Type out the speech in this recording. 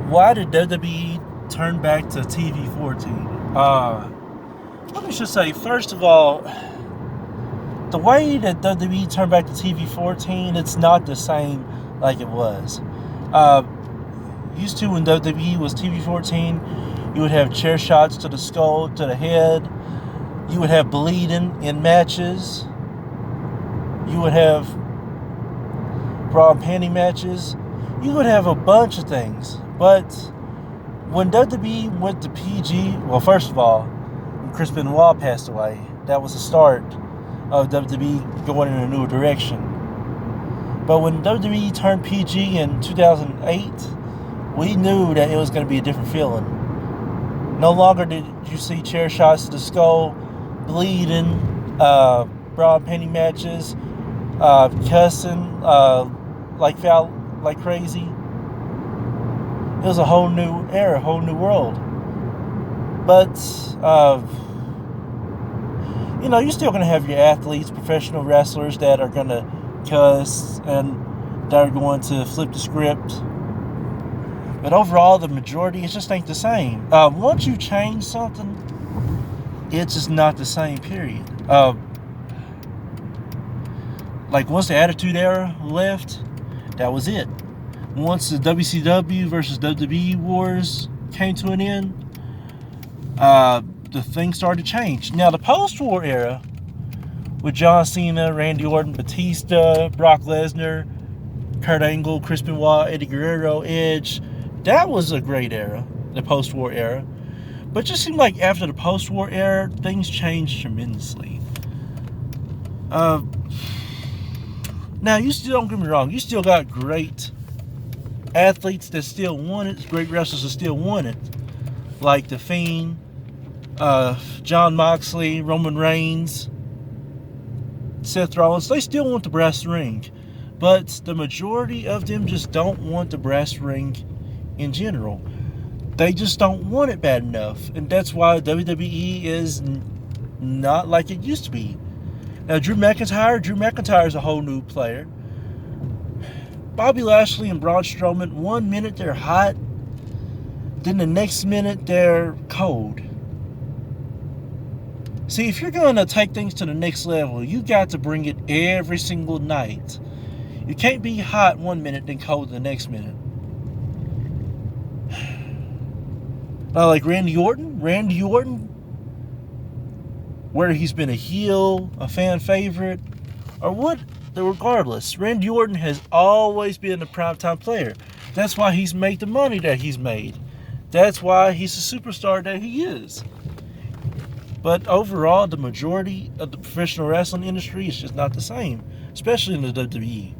Why did WWE turn back to TV-14? Let me just say, first of all, the way that WWE turned back to TV-14, it's not the same like it was. Used to when WWE was TV-14, you would have chair shots to the skull, to the head. You would have bleeding in matches. You would have bra and panty matches. You would have a bunch of things. But when WWE went to PG, well, first of all, when Chris Benoit passed away, that was the start of WWE going in a new direction. But when WWE turned PG in 2008, we knew that it was going to be a different feeling. No longer did you see chair shots to the skull, bleeding, bra and panty matches, cussing like crazy. It was a whole new era, a whole new world. But you're still going to have your athletes, professional wrestlers that are going to cuss and that are going to flip the script. But overall, the majority, it just ain't the same. Once you change something, it's just not the same, period. Like once the Attitude Era left, that was it. Once the WCW versus WWE wars came to an end, the thing started to change. Now, the post-war era, with John Cena, Randy Orton, Batista, Brock Lesnar, Kurt Angle, Chris Benoit, Eddie Guerrero, Edge, that was a great era, the post-war era. But it just seemed like after the post-war era, things changed tremendously. Now, you still, don't get me wrong, you still got great athletes that still want it, great wrestlers that still want it, like The Fiend, Jon Moxley, Roman Reigns, Seth Rollins. They still want the brass ring, but the majority of them just don't want the brass ring in general. They just don't want it bad enough, and that's why WWE is not like it used to be. Now, Drew McIntyre is a whole new player. Bobby Lashley and Braun Strowman, 1 minute they're hot, then the next minute they're cold. See, if you're going to take things to the next level, you got to bring it every single night. You can't be hot 1 minute, then cold the next minute. Like Randy Orton, whether he's been a heel, a fan favorite, or what, regardless, Randy Orton has always been a primetime player. That's why he's made the money that he's made. That's why he's the superstar that he is. But overall, the majority of the professional wrestling industry is just not the same, especially in the WWE.